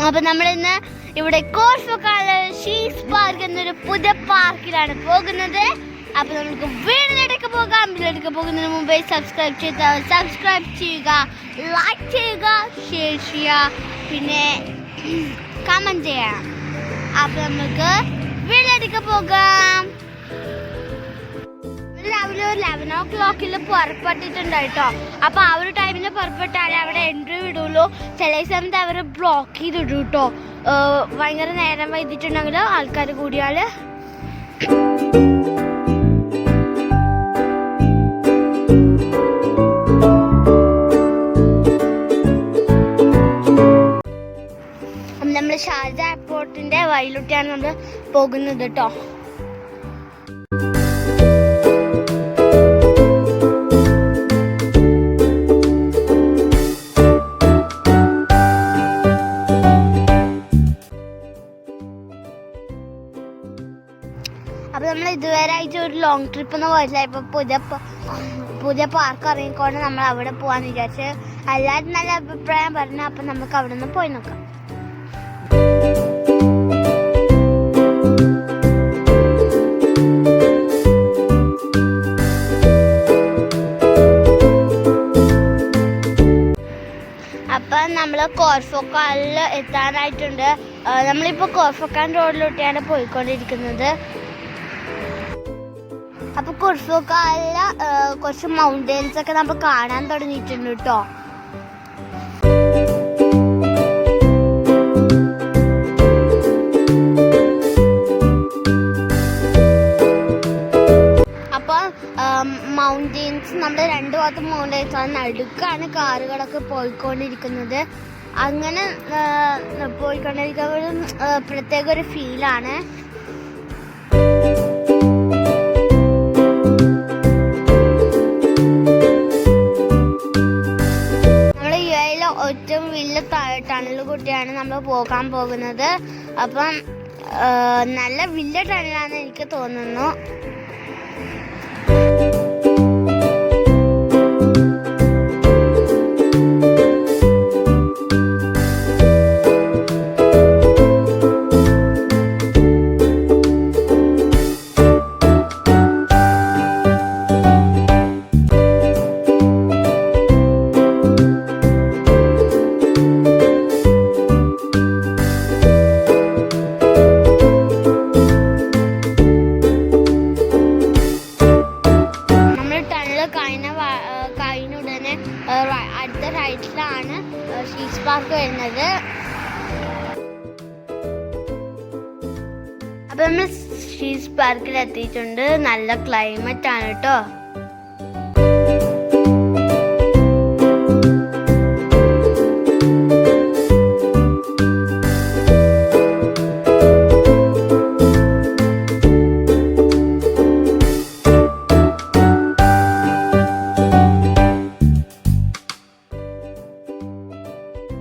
അപ്പൊ നമ്മളിന്ന് ഇവിടെ കോർഫക്കാനിലെ ഷീസ് പാർക്ക് എന്നൊരു പുതിയ പാർക്കിലാണ് പോകുന്നത്. അപ്പൊ നമുക്ക് വീടിലേക്ക് പോകാം. വീട്ടിലേക്ക് പോകുന്നതിന് മുമ്പേ സബ്സ്ക്രൈബ് ചെയ്യുക, ലൈക്ക് ചെയ്യുക, ഷെയർ ചെയ്യുക, പിന്നെ കമന്റ് ചെയ്യണം. അപ്പൊ നമുക്ക് വീട്ടിലേക്ക് പോകാം. രാവിലെ ഒരു 11 o'clock പുറപ്പെട്ടിട്ടുണ്ട് കേട്ടോ. അപ്പൊ ആ ഒരു ടൈമിൽ പുറപ്പെട്ടാലേ അവിടെ എൻട്രി വിടുള്ളൂ. ചില സമയത്ത് അവർ ബ്ലോക്ക് ചെയ്തിടും കേട്ടോ. ഭയങ്കര നേരം വൈകിട്ടുണ്ടെങ്കിൽ ആൾക്കാർ കൂടിയാല് നമ്മൾ ഷാർജ എയർപോർട്ടിന്റെ വഴിയിലൂടെയാണ് നമ്മൾ പോകുന്നത് കേട്ടോ. അപ്പൊ നമ്മൾ ഇതുവരെ ആയിട്ട് ഒരു ലോങ് ട്രിപ്പ് ഒന്നും പോയിട്ടില്ല. ഇപ്പൊ പുതിയ പാർക്ക് ഇറങ്ങിക്കൊണ്ട് നമ്മൾ അവിടെ പോവാന്ന് വിചാരിച്ച് എല്ലാവരും നല്ല അഭിപ്രായം പറഞ്ഞു. അപ്പൊ നമുക്ക് അവിടെ നിന്ന് പോയി നോക്കാം. അപ്പൊ നമ്മള് ഖോർഫക്കാനിൽ എത്താനായിട്ടുണ്ട്. നമ്മളിപ്പോ ഖോർഫക്കാൻ റോഡിലോട്ടാണ് പോയിക്കൊണ്ടിരിക്കുന്നത്. അപ്പൊ ഖോർഫക്കാനില് കുറച്ച് മൗണ്ടെയിൻസ് ഒക്കെ നമ്മൾ കാണാൻ തുടങ്ങിയിട്ടുണ്ട് കേട്ടോ. അപ്പൊ മൗണ്ടെയിൻസ് നമ്മുടെ രണ്ടു ഭാഗത്തും മൗണ്ടെയിൻസ് ആണ്. നടുക്കാണ് കാറുകളൊക്കെ പോയിക്കൊണ്ടിരിക്കുന്നത്. അങ്ങനെ പോയിക്കൊണ്ടിരിക്കുന്ന പ്രത്യേക ഒരു ഫീലാണ്. ഏറ്റവും വലിയ ടണൽ കൂട്ടിയാണ് നമ്മൾ പോകാൻ പോകുന്നത്. അപ്പം നല്ല വലിയ ടണലാണെന്ന് എനിക്ക് തോന്നുന്നു. കഴിഞ്ഞുടനെ അടുത്ത റൈറ്റിലാണ് ഷീസ് പാർക്ക് വരുന്നത്. അപ്പൊ നമ്മൾ ഷീസ് പാർക്കിൽ എത്തിയിട്ടുണ്ട്. നല്ല ക്ലൈമറ്റ് ആണ് കേട്ടോ.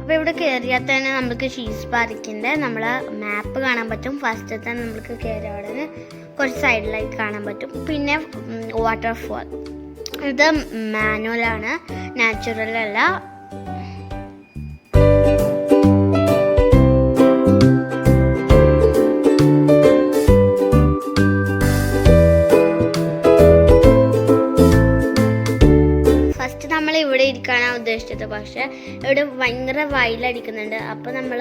അപ്പോൾ ഇവിടെ കയറിയാൽ തന്നെ നമുക്ക് ഷീസ് പാർക്കിൻ്റെ നമ്മളെ മാപ്പ് കാണാൻ പറ്റും. ഫസ്റ്റ് തന്നെ നമുക്ക് കയറിയ ഉടനെ കുറച്ച് സൈഡിലായിട്ട് കാണാൻ പറ്റും. പിന്നെ വാട്ടർഫോൾ, ഇത് മാനുവലാണ്, നാച്ചുറൽ അല്ല. നമ്മൾ ഇവിടെ ഇരിക്കാനാണ് ഉദ്ദേശിച്ചത്. പക്ഷെ ഇവിടെ ഭയങ്കര വയലടിക്കുന്നുണ്ട്. അപ്പോൾ നമ്മൾ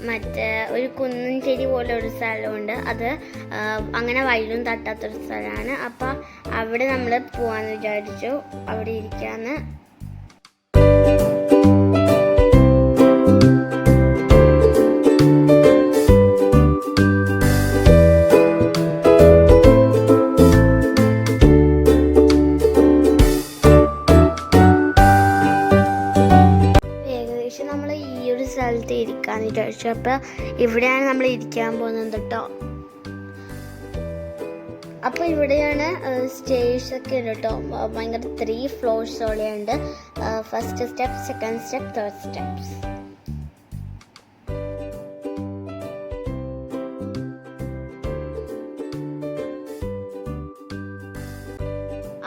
മറ്റേ ഒരു കുന്നിൻ ചെരി പോലെ ഒരു സ്ഥലമുണ്ട്. അത് അങ്ങനെ വയലും തട്ടാത്തൊരു സ്ഥലമാണ്. അപ്പോൾ അവിടെ നമ്മൾ പോകാമെന്ന് വിചാരിച്ചു, അവിടെ ഇരിക്കാമെന്ന്. നമ്മൾ ഈ ഒരു സ്ഥലത്ത് ഇരിക്കാന്ന് വിചാരിച്ചു. അപ്പൊ ഇവിടെയാണ് നമ്മൾ ഇരിക്കാൻ പോകുന്നത് കേട്ടോ. അപ്പൊ ഇവിടെയാണ് സ്റ്റേഴ്സ് ഒക്കെ ഉണ്ട് കേട്ടോ. ഭയങ്കര 3 ഫ്ലോർസോടെയുണ്ട്. First step, second step, third steps.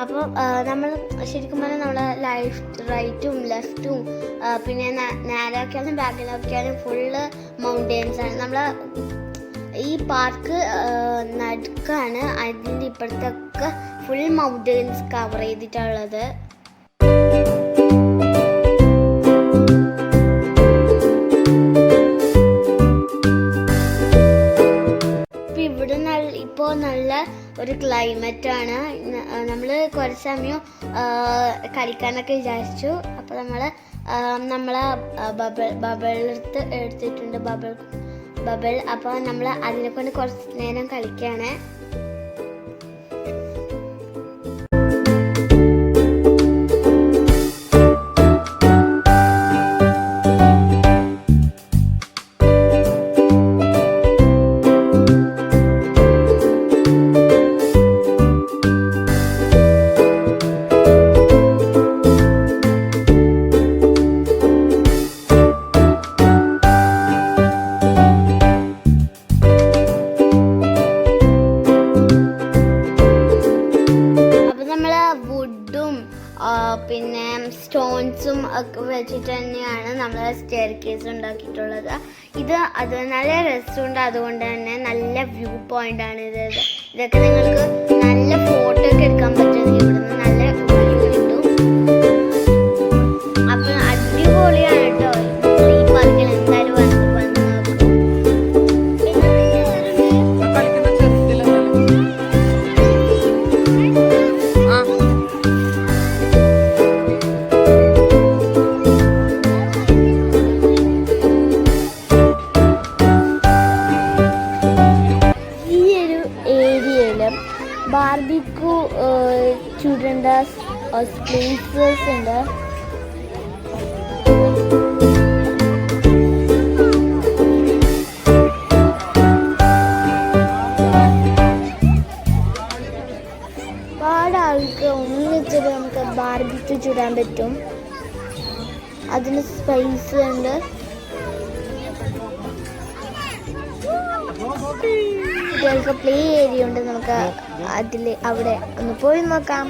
അപ്പോൾ നമ്മൾ ശരിക്കും പറഞ്ഞാൽ നമ്മളെ റൈറ്റും ലെഫ്റ്റും പിന്നെ നേരെയൊക്കെയാലും ബാക്കിലൊക്കെയാലും ഫുള്ള് മൗണ്ടെയിൻസാണ്. നമ്മൾ ഈ പാർക്ക് നടുക്കാണ്, അതിൻ്റെ ഇപ്പുറത്തൊക്കെ ഫുൾ മൗണ്ടെയിൻസ് കവർ ചെയ്തിട്ടുള്ളത്. ഇപ്പോൾ നല്ല ഒരു ക്ലൈമറ്റാണ്. നമ്മൾ കുറച്ച് സമയം കളിക്കാനൊക്കെ വിചാരിച്ചു. അപ്പോൾ നമ്മളെ ബബിൾ എടുത്തിട്ടുണ്ട്, ബബിൾ. അപ്പോൾ നമ്മൾ അതിനെ കൊണ്ട് കുറച്ച് നേരം കളിക്കുകയാണ്. പിന്നെ സ്റ്റോൺസും ഒക്കെ വെച്ചിട്ട് തന്നെയാണ് നമ്മൾ സ്റ്റെയർ കേസ് ഉണ്ടാക്കിയിട്ടുള്ളത്. അത് നല്ല രസമുണ്ട്, അതുകൊണ്ട് തന്നെ നല്ല വ്യൂ പോയിന്റ് ആണ് ഇത്. ഇതൊക്കെ നിങ്ങൾക്ക് നല്ല ഫോട്ടോ ഒക്കെ എടുക്കാൻ പറ്റും. ഇവിടുന്ന് നല്ല വ്യൂ കിട്ടും. അപ്പം അടിപൊളിയാണ് കേട്ടോ. ഈ പാർക്കിൽ എന്തായാലും വന്ന് നോക്കും. ബാർബിക്യൂ ചുടേണ്ട പ്ലേസസ് ഉണ്ട്. ഒരുപാട് ആൾക്ക് ഒന്നിച്ചിട്ട് നമുക്ക് ബാർബിക്യൂ ചുടാൻ പറ്റും. അതിന് സ്പൈസ് ഉണ്ട്. കുട്ടികൾക്ക് പ്ലേ ഏരിയ ഉണ്ട്. നമുക്ക് അവിടെ ഒന്ന് പോയി നോക്കാം.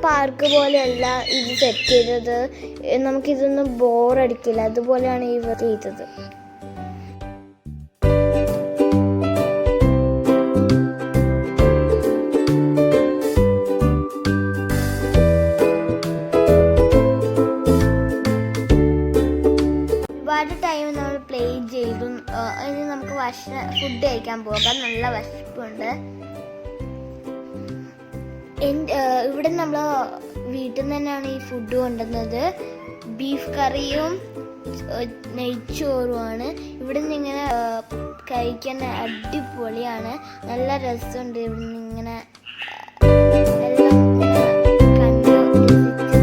പാർക്ക് പോലെയല്ല ഇത് സെറ്റ് ചെയ്തത്. നമുക്കിതൊന്നും ബോറടിക്കില്ല, അതുപോലെയാണ് ഇവർ ചെയ്തത്. ഒരുപാട് ടൈം നമ്മൾ പ്ലേ ചെയ്തു. ഇനി നമുക്ക് ഫുഡ് കഴിക്കാൻ പോകാം. നല്ല വിശപ്പുണ്ട്. ഇവിടെ നമ്മൾ വീട്ടിൽ നിന്ന് തന്നെയാണ് ഈ ഫുഡ് കൊണ്ടുവന്നത്. ബീഫ് കറിയും നെയ്ച്ചോറുമാണ്. ഇവിടെ നിന്ന് ഇങ്ങനെ കഴിക്കാൻ അടിപൊളിയാണ്, നല്ല രസമുണ്ട്. ഇവിടെ നിന്ന് ഇങ്ങനെ എല്ലാം കണ്ടു രസിച്ച്.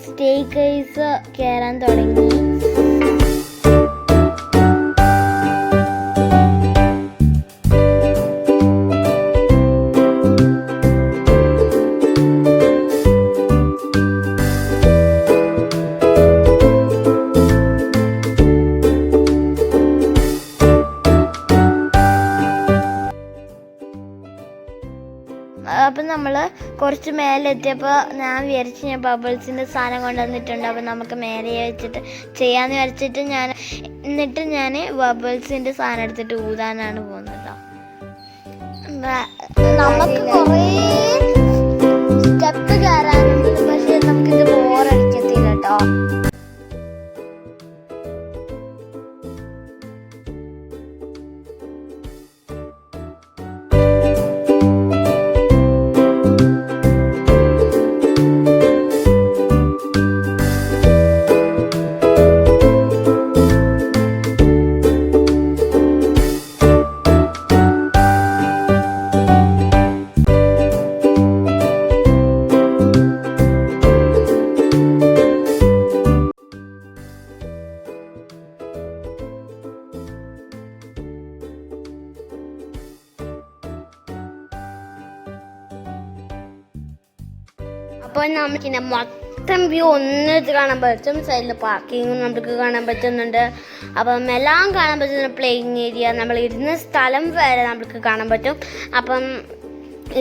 സ്റ്റേക്കേഴ്സ് കയറാൻ തുടങ്ങി. അപ്പം നമ്മൾ കുറച്ച് മേലെ എത്തിയപ്പോൾ ഞാൻ വിചാരിച്ച് ഞാൻ ബബിൾസിൻ്റെ സാധനം കൊണ്ടുവന്നിട്ടുണ്ട്. അപ്പം നമുക്ക് മേലെ വെച്ചിട്ട് ചെയ്യാമെന്ന് വിചാരിച്ചിട്ട് എന്നിട്ട് ഞാൻ ബബിൾസിൻ്റെ സാധനം എടുത്തിട്ട് ഊതാനാണ് പോകുന്നത്. നമുക്ക് കുറേ സ്റ്റെപ്പ് കയറാനുണ്ട്, പക്ഷേ നമുക്കിത് ബോറടിക്കത്തില്ല കേട്ടോ. അപ്പോൾ നമുക്കിങ്ങനെ മൊത്തം വ്യൂ ഒന്നിച്ച് കാണാൻ പറ്റും. സൈഡിൽ പാർക്കിങ്ങും നമുക്ക് കാണാൻ പറ്റുന്നുണ്ട്. അപ്പം എല്ലാം കാണാൻ പറ്റുന്ന പ്ലേയിങ് ഏരിയ, നമ്മൾ ഇരുന്ന സ്ഥലം വരെ നമുക്ക് കാണാൻ പറ്റും. അപ്പം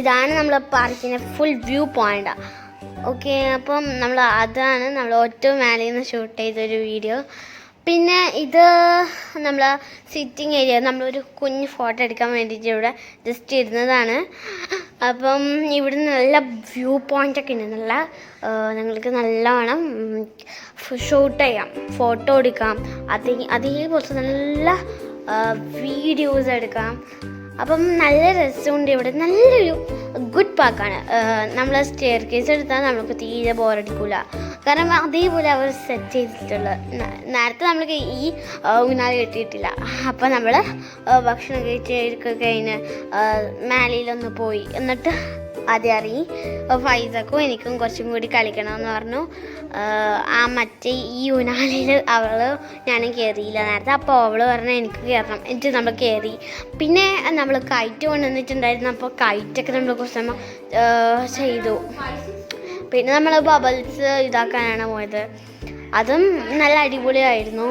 ഇതാണ് നമ്മൾ പാർക്കിൻ്റെ ഫുൾ വ്യൂ പോയിൻ്റ്. ഓക്കെ, അപ്പം അതാണ് നമ്മൾ ഏറ്റവും മേലെ നിന്ന് ഷൂട്ട് ചെയ്തൊരു വീഡിയോ. പിന്നെ ഇത് നമ്മൾ സിറ്റിംഗ് ഏരിയ, നമ്മളൊരു കുഞ്ഞ് ഫോട്ടോ എടുക്കാൻ വേണ്ടിയിട്ട് ഇവിടെ ജസ്റ്റ് ഇരുന്നതാണ്. അപ്പം ഇവിടെ നല്ല വ്യൂ പോയിൻ്റൊക്കെ ഉണ്ട്. നിങ്ങൾക്ക് നല്ലവണ്ണം ഷൂട്ട് ചെയ്യാം, ഫോട്ടോ എടുക്കാം, അതേപോലത്തെ നല്ല വീഡിയോസ് എടുക്കാം. അപ്പം നല്ല രസമുണ്ട് ഇവിടെ. നല്ലൊരു ഗുഡ് പാർക്കാണ്. നമ്മൾ സ്റ്റെയർ കേസ് എടുത്താൽ നമുക്ക് തീരെ ബോറടിക്കില്ല. കാരണം അതേപോലെ അവർ സെറ്റ് ചെയ്തിട്ടുള്ളത്. നേരത്തെ നമ്മൾക്ക് ഈ ഊഞ്ഞാൽ കെട്ടിയിട്ടില്ല. അപ്പം നമ്മൾ ഭക്ഷണം കഴിഞ്ഞ് മേലയിലൊന്ന് പോയി, എന്നിട്ട് ആദ്യം ഇറങ്ങി ഫൈസക്കും എനിക്കും കുറച്ചും കൂടി കളിക്കണമെന്ന് പറഞ്ഞു. മറ്റേ ഈ ഊഞ്ഞാലിൽ ഞാനും കയറിയില്ല നേരത്തെ. അപ്പോൾ അവൾ പറഞ്ഞു എനിക്ക് കയറണം, എന്നിട്ട് നമ്മൾ കയറി. പിന്നെ നമ്മൾ കൈറ്റ് കൊണ്ടുവന്നിട്ടുണ്ടായിരുന്നു. അപ്പോൾ കൈറ്റൊക്കെ നമ്മൾ കുറച്ച് സമയം ചെയ്തു. പിന്നെ നമ്മൾ ബബിൾസ് ഇതാക്കാനാണ് പോയത്. അതും നല്ല അടിപൊളിയായിരുന്നു.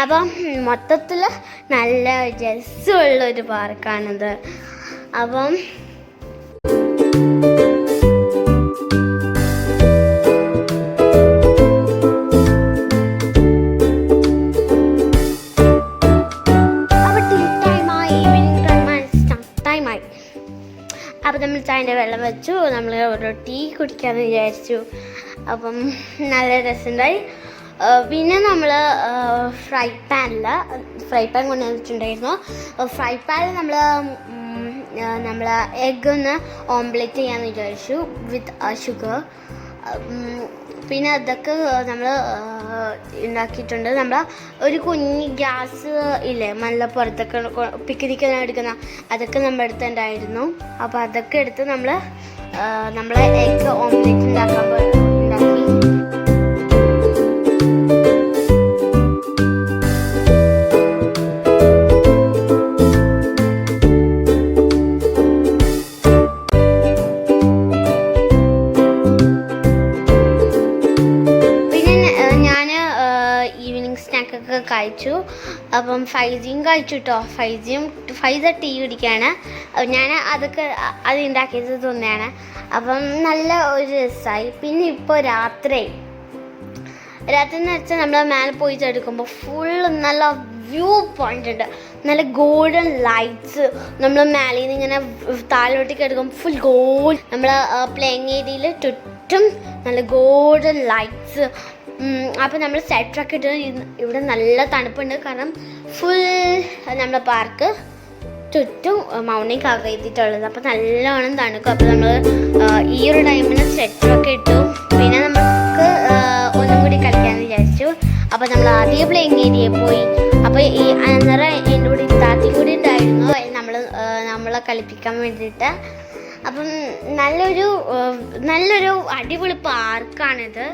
അപ്പം മൊത്തത്തിൽ നല്ല രസമുള്ളൊരു പാർക്കാണിത്. അപ്പം അപ്പം നമ്മൾ ചായൻ്റെ വെള്ളം വെച്ചു, നമ്മൾ ഒരു ടീ കുടിക്കാമെന്ന് വിചാരിച്ചു. അപ്പം നല്ല രസമുണ്ടായി. പിന്നെ നമ്മൾ ഫ്രൈ പാൻ കൊണ്ടുവന്നിട്ടുണ്ടായിരുന്നു. ഫ്രൈ പാനിൽ നമ്മൾ എഗ്ഗ് ഒന്ന് ഓംലെറ്റ് ചെയ്യാമെന്ന് വിചാരിച്ചു വിത്ത് ഷുഗർ. പിന്നെ അതൊക്കെ നമ്മൾ ഉണ്ടാക്കിയിട്ടുണ്ട്. നമ്മൾ ഒരു കുഞ്ഞ് ഗ്യാസ് ഇല്ലേ, നല്ല പുറത്തൊക്കെ പിക്നിക്കെല്ലാം എടുക്കുന്ന, അതൊക്കെ നമ്മുടെ അടുത്തുണ്ടായിരുന്നു. അപ്പോൾ അതൊക്കെ എടുത്ത് നമ്മൾ എഗ്ഗ് ഓംലെറ്റ് ഉണ്ടാക്കി. സ്നാക്കൊക്കെ കഴിച്ചു. അപ്പം ഫൈസിയും കഴിച്ചു കേട്ടോ. ഫൈസ ടീ കുടിക്കുകയാണ്. ഞാൻ അത് ഉണ്ടാക്കിയത് തന്നെയാണ്. അപ്പം നല്ല ഒരു രസമായി. പിന്നെ ഇപ്പോൾ രാത്രി എന്ന് വെച്ചാൽ നമ്മൾ മേലെ പോയി എടുക്കുമ്പോൾ ഫുള്ള് നല്ല വ്യൂ പോയിൻ്റ് ഉണ്ട്. നല്ല ഗോൾഡൻ ലൈറ്റ്സ് നമ്മൾ മേലെ നിന്ന് ഇങ്ങനെ താഴോട്ടേക്ക് എടുക്കുമ്പോൾ ഫുൾ ഗോൾഡ്. നമ്മൾ പ്ലേയിങ് ഏരിയയിൽ ചുറ്റും നല്ല ഗോൾഡൻ ലൈറ്റ്സ്. അപ്പോൾ നമ്മൾ സെറ്ററൊക്കെ ഇട്ട് ഇവിടെ നല്ല തണുപ്പുണ്ട്. കാരണം ഫുൾ നമ്മുടെ പാർക്ക് ചുറ്റും മൗണ്ടൻ കവർ ചെയ്തിട്ടുള്ളത്. അപ്പോൾ നല്ലോണം തണുക്കും. അപ്പോൾ നമ്മൾ ഈ ഒരു ടൈമിന് സെറ്ററൊക്കെ ഇട്ടു. പിന്നെ നമുക്ക് ഒന്നും കൂടി കളിക്കാമെന്ന് വിചാരിച്ചു. അപ്പോൾ നമ്മൾ ആദ്യം പ്ലേയിങ് ഏരിയയിൽ പോയി. അപ്പോൾ ഈ അന്നേരം എൻ്റെ കൂടി താത്തി കൂടി ഉണ്ടായിരുന്നു നമ്മളെ കളിപ്പിക്കാൻ വേണ്ടിയിട്ട്. അപ്പം നല്ലൊരു നല്ലൊരു അടിപൊളി പാർക്കാണിത്.